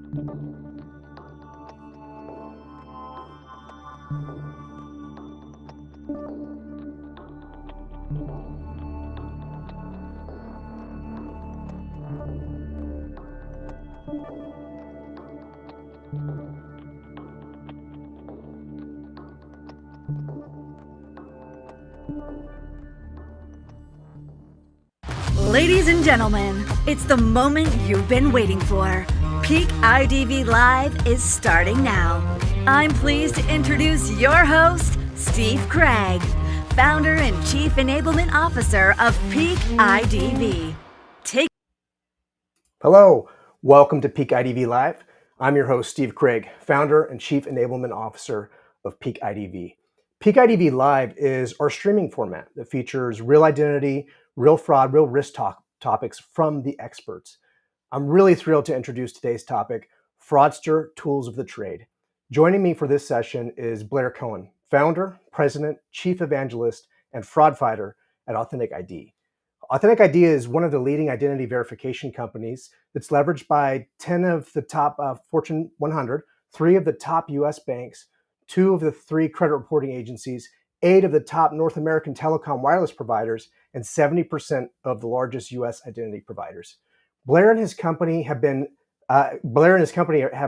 Ladies and gentlemen, it's the moment you've been waiting for. Peak IDV Live is starting now. I'm pleased to introduce your host, Steve Craig, founder and Chief Enablement Officer of Peak IDV. Hello, welcome to Peak IDV Live. I'm your host, Steve Craig, founder and Chief Enablement Officer of Peak IDV. Peak IDV Live is our streaming format that features real identity, real fraud, real risk topics from the experts. I'm really thrilled to introduce today's topic, Fraudster Tools of the Trade. Joining me for this session is Blair Cohen, founder, president, chief evangelist, and fraud fighter at AuthenticID. AuthenticID is one of the leading identity verification companies that's leveraged by 10 of the top Fortune 100, 3 of the top US banks, 2 of the 3 credit reporting agencies, 8 of the top North American telecom wireless providers, and 70% of the largest US identity providers. Blair and his company have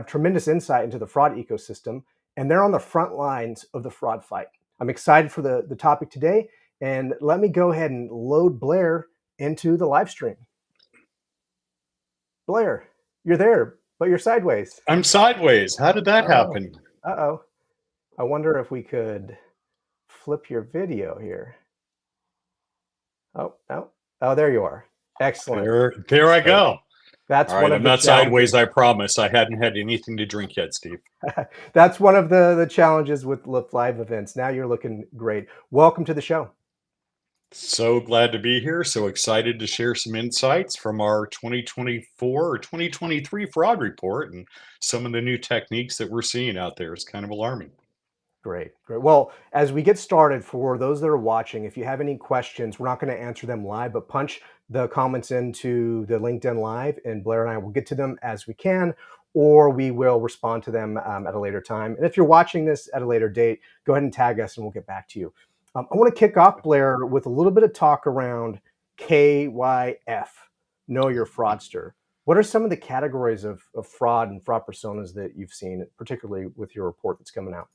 tremendous insight into the fraud ecosystem, and they're on the front lines of the fraud fight. I'm excited for the topic today, and let me go ahead and load Blair into the live stream. Blair, you're there, but you're sideways. I'm sideways. How did that happen? Uh-oh. I wonder if we could flip your video here. Oh, there you are. Excellent. There I go. That's all right, I'm not sideways, I promise. I hadn't had anything to drink yet, Steve. That's one of the challenges with live events. Now you're looking great. Welcome to the show. So glad to be here. So excited to share some insights from our 2024 or 2023 fraud report and some of the new techniques that we're seeing out there. It's kind of alarming. Great. Well, as we get started, for those that are watching, if you have any questions, we're not going to answer them live, but punch the comments into the LinkedIn Live, and Blair and I will get to them as we can, or we will respond to them at a later time. And if you're watching this at a later date, go ahead and tag us and we'll get back to you. I want to kick off, Blair, with a little bit of talk around KYF, Know Your Fraudster. What are some of the categories of fraud and fraud personas that you've seen, particularly with your report that's coming out?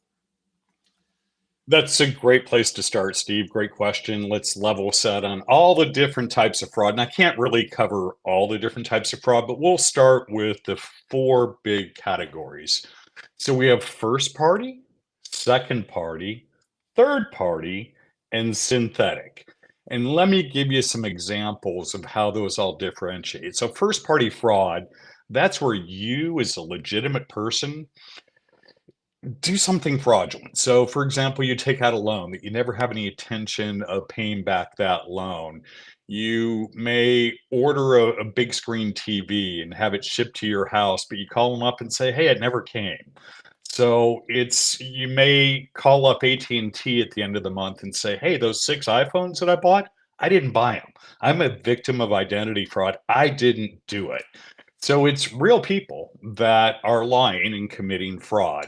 That's a great place to start, Steve. Great question. Let's level set on all the different types of fraud. And I can't really cover all the different types of fraud, but we'll start with the 4 big categories. So we have first party, second party, third party, and synthetic. And let me give you some examples of how those all differentiate. So first party fraud, that's where you as a legitimate person do something fraudulent. So for example, you take out a loan that you never have any intention of paying back that loan. You may order a big screen TV and have it shipped to your house, but you call them up and say, hey, it never came. So you may call up AT&T at the end of the month and say, hey, those 6 iPhones that I bought, I didn't buy them. I'm a victim of identity fraud. I didn't do it. So it's real people that are lying and committing fraud.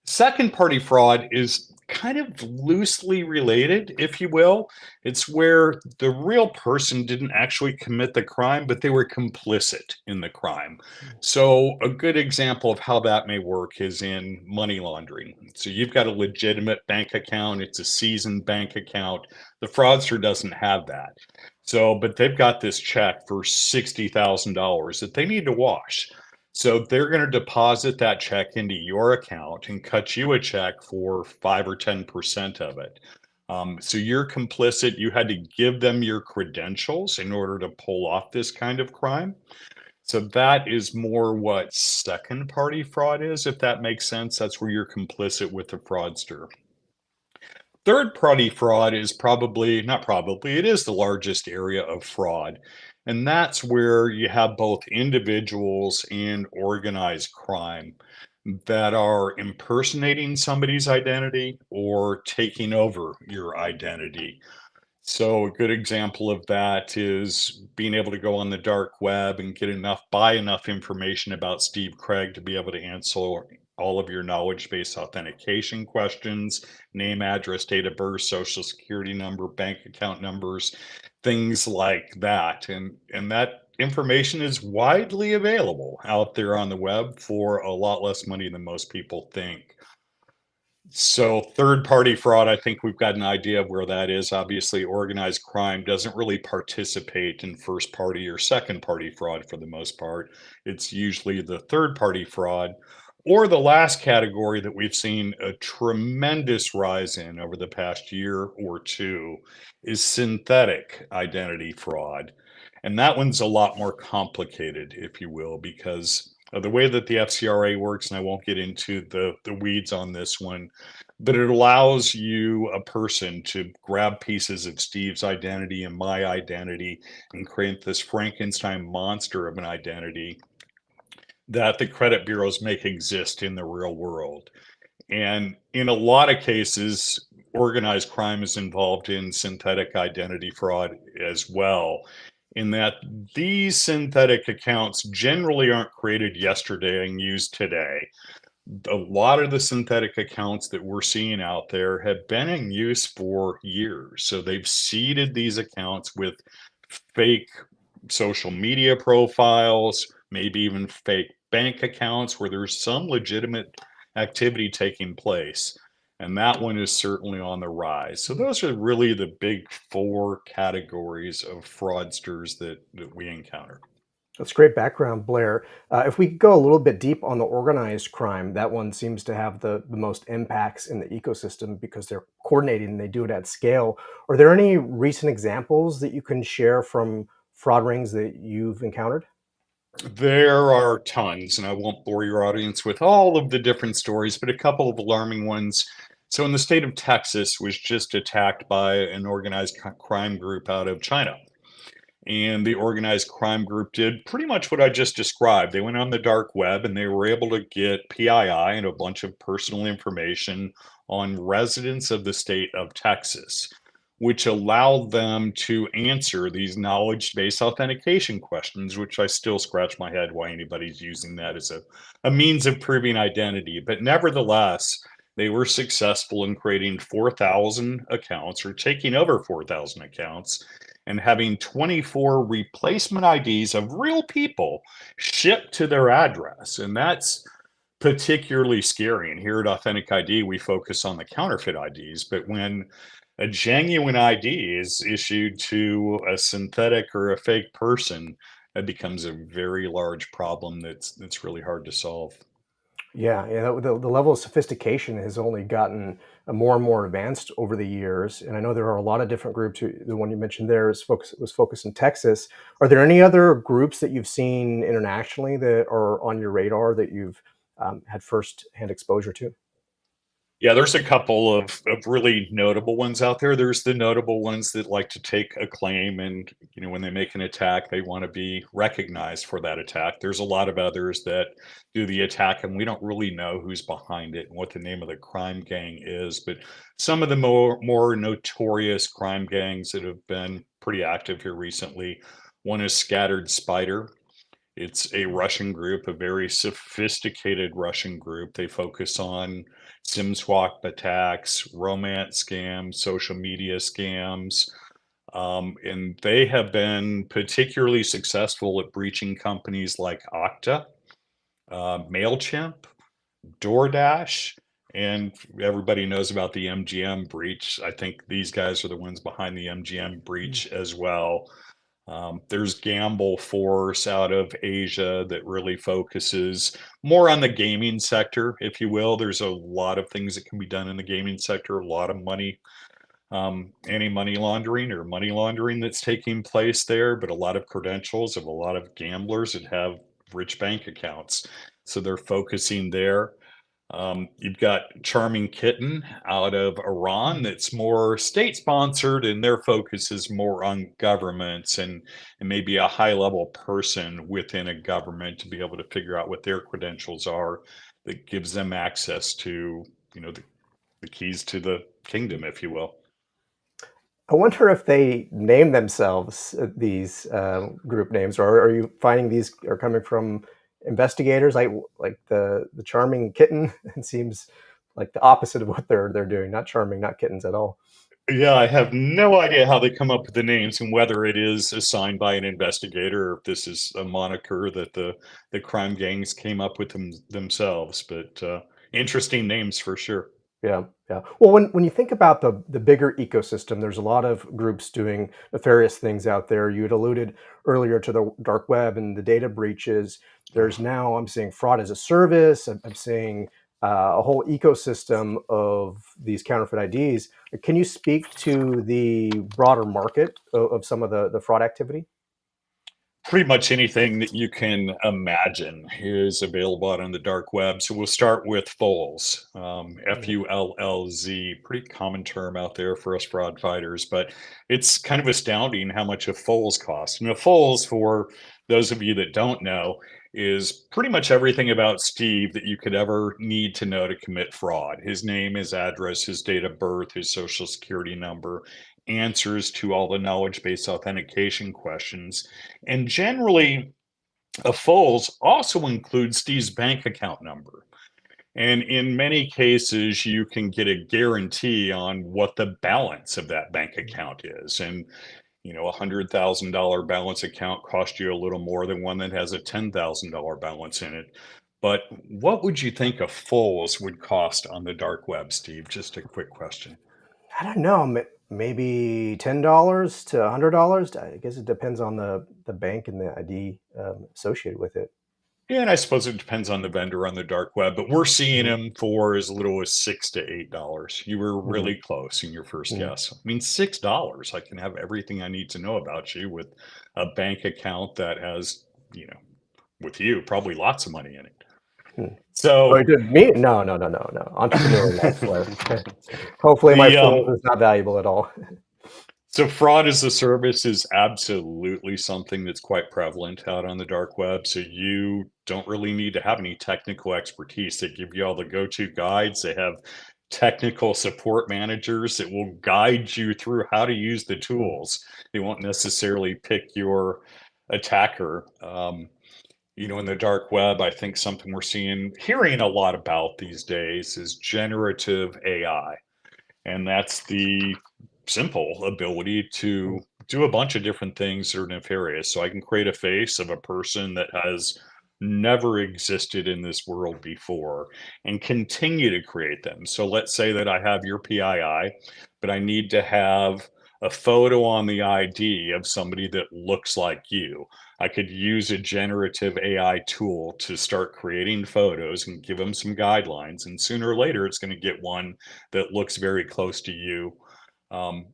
Second party fraud is kind of loosely related, if you will. It's where the real person didn't actually commit the crime, but they were complicit in the crime. So a good example of how that may work is in money laundering. So you've got a legitimate bank account. It's a seasoned bank account. The fraudster doesn't have that. So, but they've got this check for $60,000 that they need to wash. So they're going to deposit that check into your account and cut you a check for 5 or 10% of it. So you're complicit. You had to give them your credentials in order to pull off this kind of crime. So that is more what second party fraud is, if that makes sense. That's where you're complicit with the fraudster. Third party fraud is it is the largest area of fraud. And that's where you have both individuals and organized crime that are impersonating somebody's identity or taking over your identity. So a good example of that is being able to go on the dark web and buy enough information about Steve Craig to be able to answer all of your knowledge-based authentication questions, name, address, date of birth, social security number, bank account numbers, things like that. And that information is widely available out there on the web for a lot less money than most people think. So third party fraud, I think we've got an idea of where that is. Obviously, organized crime doesn't really participate in first party or second party fraud for the most part. It's usually the third party fraud. Or the last category that we've seen a tremendous rise in over the past year or two is synthetic identity fraud. And that one's a lot more complicated, if you will, because of the way that the FCRA works, and I won't get into the weeds on this one, but it allows you, a person, to grab pieces of Steve's identity and my identity and create this Frankenstein monster of an identity that the credit bureaus make exist in the real world. And in a lot of cases, organized crime is involved in synthetic identity fraud as well, in that these synthetic accounts generally aren't created yesterday and used today. A lot of the synthetic accounts that we're seeing out there have been in use for years. So they've seeded these accounts with fake social media profiles, maybe even fake bank accounts where there's some legitimate activity taking place. And that one is certainly on the rise. So those are really the big four categories of fraudsters that we encounter. That's great background, Blair. If we go a little bit deep on the organized crime, that one seems to have the most impacts in the ecosystem because they're coordinating and they do it at scale. Are there any recent examples that you can share from fraud rings that you've encountered? There are tons, and I won't bore your audience with all of the different stories, but a couple of alarming ones. So, in the state of Texas, was just attacked by an organized crime group out of China. And the organized crime group did pretty much what I just described. They went on the dark web and they were able to get PII and a bunch of personal information on residents of the state of Texas, which allowed them to answer these knowledge-based authentication questions, which I still scratch my head why anybody's using that as a means of proving identity. But nevertheless, they were successful in creating 4,000 accounts or taking over 4,000 accounts and having 24 replacement IDs of real people shipped to their address. And that's particularly scary. And here at Authentic ID, we focus on the counterfeit IDs. But when a genuine ID is issued to a synthetic or a fake person, it becomes a very large problem that's really hard to solve. Yeah, the level of sophistication has only gotten more and more advanced over the years, and I know there are a lot of different groups. The one you mentioned there was focused in Texas. Are there any other groups that you've seen internationally that are on your radar that you've had first-hand exposure to? Yeah, there's a couple of really notable ones out there. There's the notable ones that like to take a claim and, when they make an attack, they want to be recognized for that attack. There's a lot of others that do the attack and we don't really know who's behind it and what the name of the crime gang is. But some of the more notorious crime gangs that have been pretty active here recently, one is Scattered Spider. It's a Russian group, a very sophisticated Russian group. They focus on SIM swap attacks, romance scams, social media scams. And they have been particularly successful at breaching companies like Okta, MailChimp, DoorDash, and everybody knows about the MGM breach. I think these guys are the ones behind the MGM breach as well. There's Gamble Force out of Asia that really focuses more on the gaming sector, if you will. There's a lot of things that can be done in the gaming sector, a lot of money, anti-money laundering or money laundering that's taking place there, but a lot of credentials of a lot of gamblers that have rich bank accounts. So they're focusing there. You've got Charming Kitten out of Iran that's more state sponsored, and their focus is more on governments and maybe a high level person within a government to be able to figure out what their credentials are that gives them access to, the keys to the kingdom, if you will. I wonder if they name themselves these group names, or are you finding these are coming from investigators, like the charming kitten? It seems like the opposite of what they're doing. Not charming, not kittens at all. Yeah, I have no idea how they come up with the names and whether it is assigned by an investigator or if this is a moniker that the crime gangs came up with themselves. But interesting names for sure. Yeah, yeah. Well, when you think about the bigger ecosystem, there's a lot of groups doing nefarious things out there. You had alluded earlier to the dark web and the data breaches. There's now, I'm seeing fraud as a service. I'm seeing a whole ecosystem of these counterfeit IDs. Can you speak to the broader market of some of the fraud activity? Pretty much anything that you can imagine is available out on the dark web. So we'll start with Fulls, Fullz, pretty common term out there for us fraud fighters, but it's kind of astounding how much a Fulls costs. And a Fulls, for those of you that don't know, is pretty much everything about Steve that you could ever need to know to commit fraud. His name, his address, his date of birth, his social security number, answers to all the knowledge based authentication questions. And generally, a Foles also includes Steve's bank account number. And in many cases, you can get a guarantee on what the balance of that bank account is. And, a $100,000 balance account costs you a little more than one that has a $10,000 balance in it. But what would you think a Foles would cost on the dark web, Steve? Just a quick question. I don't know. Maybe $10 to $100. I guess it depends on the bank and the ID associated with it. Yeah, and I suppose it depends on the vendor on the dark web, but we're seeing Mhm, them for as little as $6 to $8. You were mhm, really close in your first mhm. guess. I mean, $6, I can have everything I need to know about you with a bank account that has, with you, probably lots of money in it. Hmm. Oh, it So did me? No, no, no, no, no. Entrepreneur life, Blair. Hopefully, my the Foles is not valuable at all. So fraud as a service is absolutely something that's quite prevalent out on the dark web. So you don't really need to have any technical expertise. They give you all the go-to guides. They have technical support managers that will guide you through how to use the Hmm. tools. They won't necessarily pick your attacker. In the dark web, I think something we're hearing a lot about these days is generative AI. And that's the simple ability to do a bunch of different things that are nefarious. So I can create a face of a person that has never existed in this world before and continue to create them. So let's say that I have your PII, but I need to have a photo on the ID of somebody that looks like you. I could use a generative AI tool to start creating photos and give them some guidelines. And sooner or later, it's going to get one that looks very close to you. Um,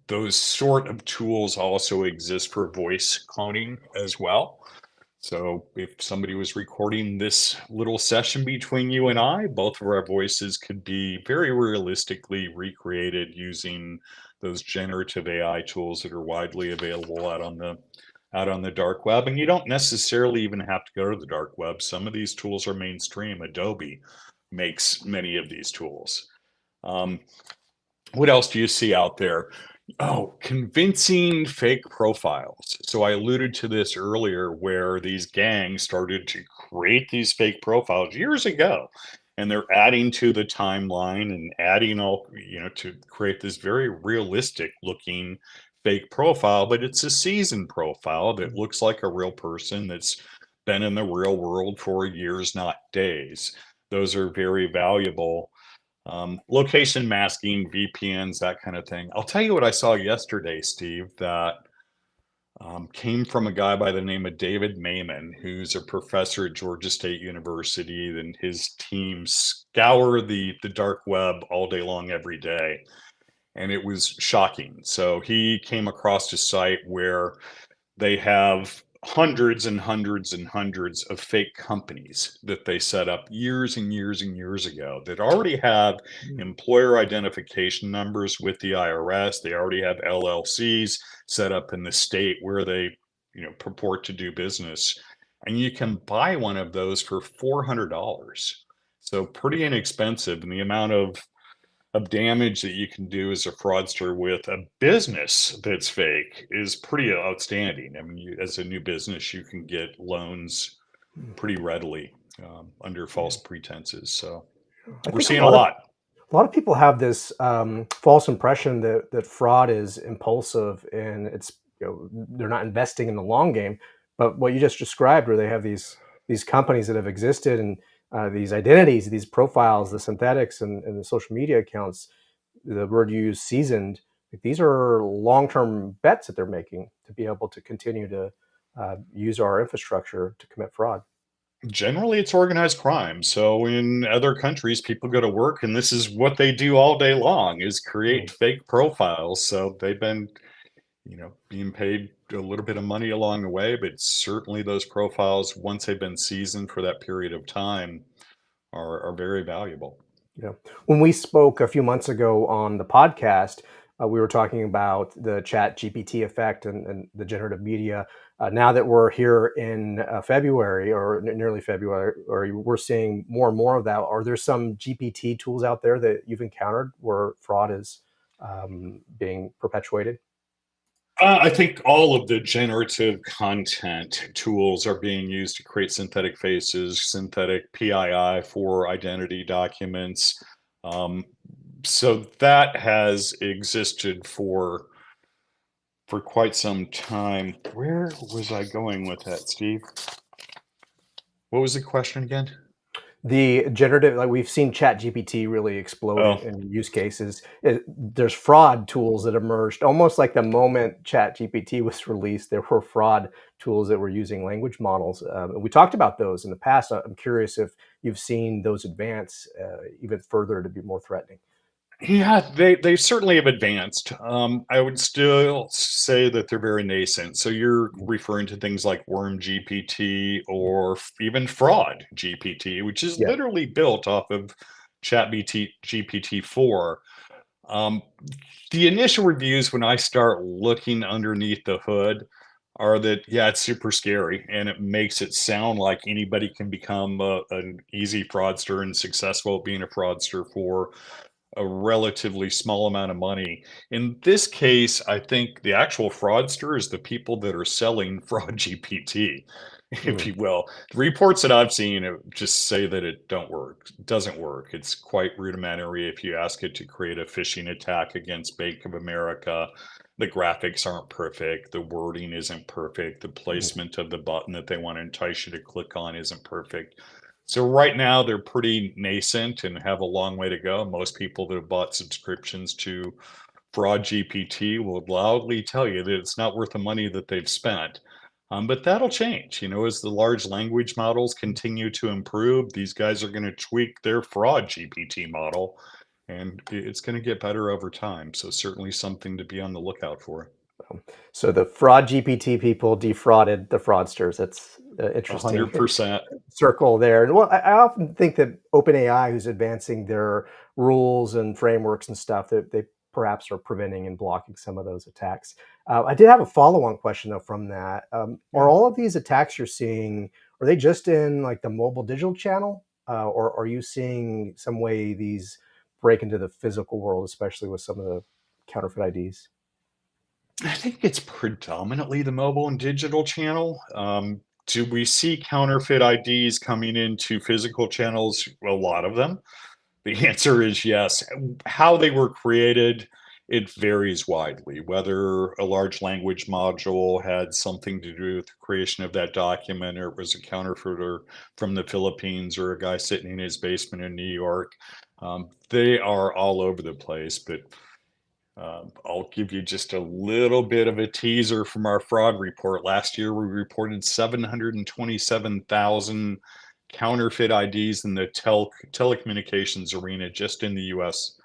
those sort of tools also exist for voice cloning as well. So if somebody was recording this little session between you and I, both of our voices could be very realistically recreated using those generative AI tools that are widely available out on the dark web. And you don't necessarily even have to go to the dark web. Some of these tools are mainstream. Adobe makes many of these tools. Um, what else do you see out there? Oh, convincing fake profiles. So I alluded to this earlier where these gangs started to create these fake profiles years ago. And they're adding to the timeline and adding all, to create this very realistic looking fake profile, but it's a seasoned profile that looks like a real person that's been in the real world for years, not days. Those are very valuable. Location masking, VPNs, that kind of thing. I'll tell you what I saw yesterday, Steve, that came from a guy by the name of David Mayman, who's a professor at Georgia State University, and his team scour the dark web all day long, every day. And it was shocking. So he came across a site where they have hundreds and hundreds and hundreds of fake companies that they set up years and years and years ago that already have employer identification numbers with the IRS. They already have LLCs set up in the state where they, purport to do business. And you can buy one of those for $400. So pretty inexpensive. And the amount of of damage that you can do as a fraudster with a business that's fake is pretty outstanding. I mean, as a new business, you can get loans pretty readily under false pretenses. So I we're think seeing a lot. a lot of people have this false impression that fraud is impulsive and it's they're not investing in the long game. But what you just described, where they have these companies that have existed and these identities, these profiles, the synthetics, and the social media accounts, the word you use, seasoned. Like, these are long-term bets that they're making to be able to continue to use our infrastructure to commit fraud. Generally, it's organized crime. So in other countries, people go to work and this is what they do all day long is create Mm. fake profiles. So they've been, being paid a little bit of money along the way, but certainly those profiles, once they've been seasoned for that period of time, are very valuable. Yeah. When we spoke a few months ago on the podcast, we were talking about the chat GPT effect and the generative media. Now that we're here in February or nearly February, or we're seeing more and more of that, are there some GPT tools out there that you've encountered where fraud is being perpetuated? I think all of the generative content tools are being used to create synthetic faces, synthetic PII for identity documents. Um, so that has existed for quite some time. Where was I going with that, Steve? What was the question again? The generative, like we've seen Chat GPT really explode Oh, in use cases. There's fraud tools that emerged almost like the moment Chat GPT was released. There were fraud tools that were using language models. We talked about those in the past. I'm curious if you've seen those advance even further to be more threatening. yeah, they certainly have advanced. I would still say that they're very nascent. So you're referring to things like Worm GPT or even Fraud GPT, which is Yeah. literally built off of GPT-4. Um, the initial reviews when I start looking underneath the hood are that, yeah, it's super scary and it makes it sound like anybody can become an easy fraudster and successful at being a fraudster for a relatively small amount of money. In this case, I think the actual fraudster is the people that are selling fraud GPT, if Mm. you will. The reports that I've seen just say that it doesn't work. It's quite rudimentary. If you ask it to create a phishing attack against Bank of America, the graphics aren't perfect, the wording isn't perfect, the Mm. placement of the button that they want to entice you to click on isn't perfect. So right now they're pretty nascent and have a long way to go. Most people that have bought subscriptions to Fraud GPT will loudly tell you that it's not worth the money that they've spent. But that'll change, as the large language models continue to improve. These guys are going to tweak their Fraud GPT model, and it's going to get better over time. So certainly something to be on the lookout for. So the fraud GPT people defrauded the fraudsters. That's A interesting. 100%. Circle there. And well, I often think that OpenAI, who's advancing their rules and frameworks and stuff, that they perhaps are preventing and blocking some of those attacks. I did have a follow-on question though from that. Are Yeah. all of these attacks you're seeing, are they just in like the mobile digital channel, or are you seeing some way these break into the physical world, especially with some of the counterfeit IDs? I think it's predominantly the mobile and digital channel. Do we see counterfeit IDs coming into physical channels? A lot of them. The answer is yes. How they were created, it varies widely. Whether a large language module had something to do with the creation of that document, or it was a counterfeiter from the Philippines, or a guy sitting in his basement in New York. They are all over the place, but I'll give you just a little bit of a teaser from our fraud report. Last year, we reported 727,000 counterfeit IDs in the telecommunications arena just in the US.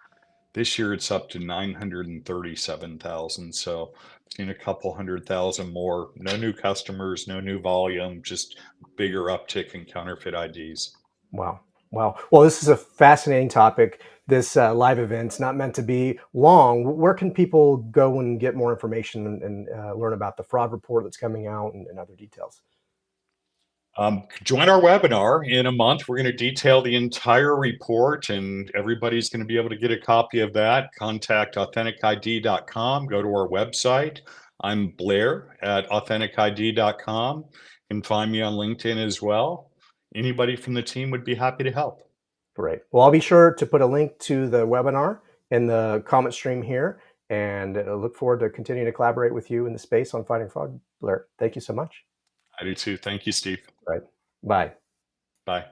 This year, it's up to 937,000. So, seen a couple 100,000 more. No new customers, no new volume, just bigger uptick in counterfeit IDs. Wow. Wow. Well, this is a fascinating topic. This live event's not meant to be long. Where can people go and get more information and learn about the fraud report that's coming out and other details? Join our webinar in a month. We're going to detail the entire report, and everybody's going to be able to get a copy of that. Contact AuthenticID.com. Go to our website. I'm Blair at AuthenticID.com. You can find me on LinkedIn as well. Anybody from the team would be happy to help. Great. Well, I'll be sure to put a link to the webinar in the comment stream here, and I look forward to continuing to collaborate with you in the space on fighting fraud. Blair, thank you so much. I do too. Thank you, Steve. Right. Bye. Bye.